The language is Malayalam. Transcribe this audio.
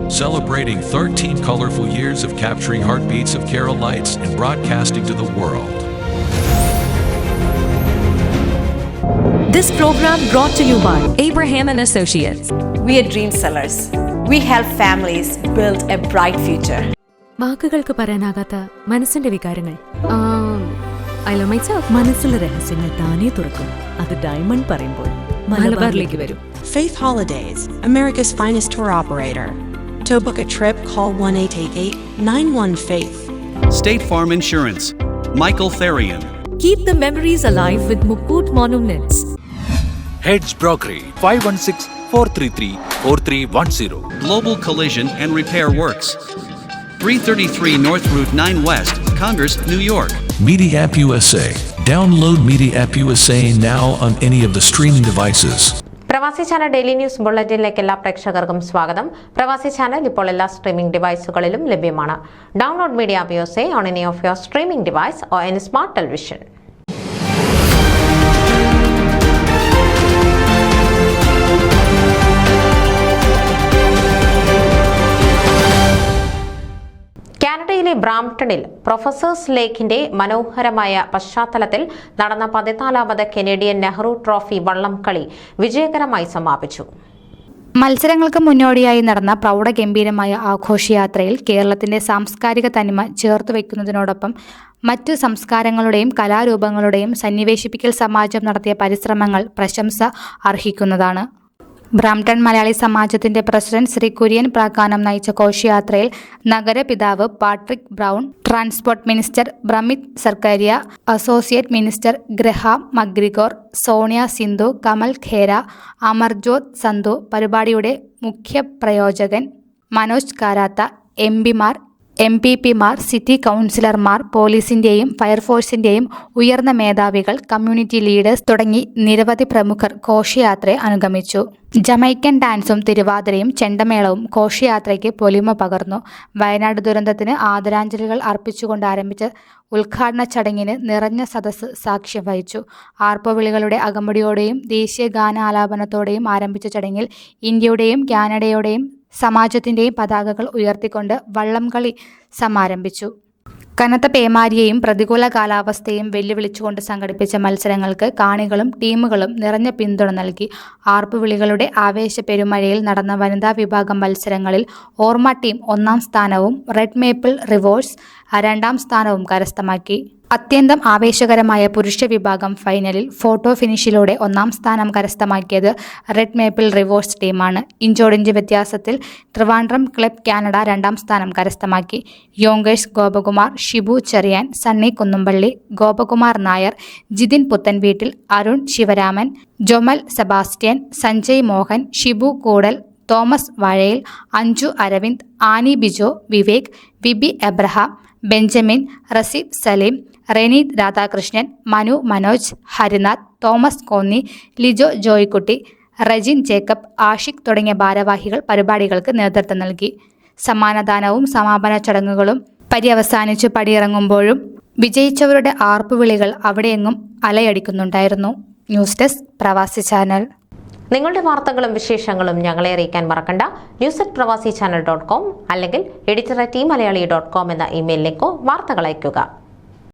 celebrating 13 colorful years of capturing heartbeats of Keralites and broadcasting to the world. This program brought to you by Abraham and Associates. We are dream sellers. We help families build a bright future. വാക്കുകൾക്ക് പറയാനാകാത്ത മനസ്സിന്റെ വികാരങ്ങൾ. I love myself. മനസ്സിലെ രഹസ്യങ്ങൾ താനേ തുറക്കും. അത് ഡയമണ്ട് പറയുമ്പോൾ മലബാറിലേക്ക് വരും. Faith Holidays, America's finest tour operator. To book a trip, call 1-888-91-FAITH. State Farm Insurance, Michael Therian. Keep the memories alive with Mukut Monuments. Heads Brokery 516-433-4310. Global Collision and Repair Works, 333 North Route 9 West, Congress, New York. Media App USA. Download Media App USA now on any of the streaming devices. പ്രവാസി ചാനൽ ഡെയിലി ന്യൂസ് ബുള്ളറ്റിനിലേക്ക് എല്ലാ പ്രേക്ഷകർക്കും സ്വാഗതം. പ്രവാസി ചാനൽ ഇപ്പോൾ എല്ലാ സ്ട്രീമിംഗ് ഡിവൈസുകളിലും ലഭ്യമാണ്. Download media app USA on any of your streaming device or any smart television. കാനഡയിലെ ബ്രാംപ്ടണിൽ പ്രൊഫസേഴ്സ് ലേക്കിന്റെ മനോഹരമായ പശ്ചാത്തലത്തിൽ നടന്ന 14ാമത് കനേഡിയൻ നെഹ്റു ട്രോഫി വള്ളംകളി വിജയകരമായി സമാപിച്ചു. മത്സരങ്ങൾക്ക് മുന്നോടിയായി നടന്ന പ്രൗഢഗംഭീരമായ ആഘോഷയാത്രയിൽ കേരളത്തിന്റെ സാംസ്കാരിക തനിമ ചേർത്തുവെക്കുന്നതിനോടൊപ്പം മറ്റു സംസ്കാരങ്ങളുടെയും കലാരൂപങ്ങളുടെയും സന്നിവേശിപ്പിക്കൽ സമാജം നടത്തിയ പരിശ്രമങ്ങൾ പ്രശംസ അർഹിക്കുന്നതാണ്. ബ്രാംപ്ടൺ മലയാളി സമാജത്തിന്റെ പ്രസിഡന്റ് ശ്രീ കുര്യൻ പ്രാക്കാനം നയിച്ച ഘോഷയാത്രയിൽ നഗരപിതാവ് Patrick Brown, transport minister Prabmeet Sarkaria, associate minister Graham McGregor, Sonia Sidhu, Kamal Khera, Amarjot Sandhu, പരിപാടിയുടെ മുഖ്യ പ്രയോജകൻ മനോജ് കാരാത്ത, എംപിമാർ, MPPമാർ, സിറ്റി കൗൺസിലർമാർ, പോലീസിന്റെയും ഫയർഫോഴ്സിന്റെയും ഉയർന്ന മേധാവികൾ, കമ്മ്യൂണിറ്റി ലീഡേഴ്സ് തുടങ്ങി നിരവധി പ്രമുഖർ ഘോഷയാത്രയെ അനുഗമിച്ചു. ജമൈക്കൻ ഡാൻസും തിരുവാതിരയും ചെണ്ടമേളവും ഘോഷയാത്രയ്ക്ക് പൊലിമ പകർന്നു. വയനാട് ദുരന്തത്തിന് ആദരാഞ്ജലികൾ അർപ്പിച്ചുകൊണ്ട് ആരംഭിച്ച ഉദ്ഘാടന ചടങ്ങിന് നിറഞ്ഞ സദസ്സ് സാക്ഷ്യം വഹിച്ചു. ആർപ്പുവിളികളുടെ അകമ്പടിയോടെയും ദേശീയ ഗാനാലാപനത്തോടെയും ആരംഭിച്ച ചടങ്ങിൽ ഇന്ത്യയുടെയും കാനഡയുടെയും സമാജത്തിന്റെയും പതാകകൾ ഉയർത്തിക്കൊണ്ട് വള്ളംകളി സമാരംഭിച്ചു. കനത്ത പേമാരിയെയും പ്രതികൂല കാലാവസ്ഥയും വെല്ലുവിളിച്ചുകൊണ്ട് സംഘടിപ്പിച്ച മത്സരങ്ങൾക്ക് കാണികളും ടീമുകളും നിറഞ്ഞ പിന്തുണ നൽകി. ആർപ്പുവിളികളുടെ ആവേശ പെരുമഴയിൽ നടന്ന വനിതാ വിഭാഗം മത്സരങ്ങളിൽ ഓർമ്മ ടീം 1ാം സ്ഥാനവും റെഡ് മേപ്പിൾ റിവേഴ്സ് 2ാം സ്ഥാനവും കരസ്ഥമാക്കി. അത്യന്തം ആവേശകരമായ പുരുഷ വിഭാഗം ഫൈനലിൽ ഫോട്ടോ ഫിനിഷിലൂടെ 1ാം സ്ഥാനം കരസ്ഥമാക്കിയത് റെഡ് മേപ്പിൾ റിവേഴ്സ് ടീമാണ്. ഇഞ്ചോടിഞ്ച് വ്യത്യാസത്തിൽ ട്രിവാൻഡ്രം ക്ലബ് കാനഡ 2ാം സ്ഥാനം കരസ്ഥമാക്കി. യോങ്കേഴ്സ് ഗോപകുമാർ, ഷിബു ചെറിയാൻ, സണ്ണി കുന്നുംപള്ളി, ഗോപകുമാർ നായർ, ജിതിൻ പുത്തൻവീട്ടിൽ, അരുൺ ശിവരാമൻ, ജൊമൽ സെബാസ്റ്റ്യൻ, സഞ്ജയ് മോഹൻ, ഷിബു കൂടൽ, തോമസ് വാഴയിൽ, അഞ്ജു അരവിന്ദ്, ആനി ബിജോ, വിവേക്, വിബി എബ്രഹാം, ബെഞ്ചമിൻ, റസീദ് സലീം, റെനീത് രാധാകൃഷ്ണൻ, മനു മനോജ്, ഹരിനാഥ്, തോമസ് കോന്നി, ലിജോ ജോയ്ക്കുട്ടി, റജിൻ ജേക്കബ്, ആഷിഖ് തുടങ്ങിയ ഭാരവാഹികൾ പരിപാടികൾക്ക് നേതൃത്വം നൽകി. സമ്മാനദാനവും സമാപന ചടങ്ങുകളും പര്യവസാനിച്ച് പടിയിറങ്ങുമ്പോഴും വിജയിച്ചവരുടെ ആർപ്പുവിളികൾ അവിടെയെങ്ങും അലയടിക്കുന്നുണ്ടായിരുന്നു. News desk Pravasi channel. നിങ്ങളുടെ വാർത്തകളും വിശേഷങ്ങളും ഞങ്ങളെ അറിയിക്കാൻ മറക്കണ്ട. news@pravasichannel.com അല്ലെങ്കിൽ editor@tmalayaali.com എന്ന ഇമെയിലിലേക്കോ വാർത്തകൾ അയയ്ക്കുക.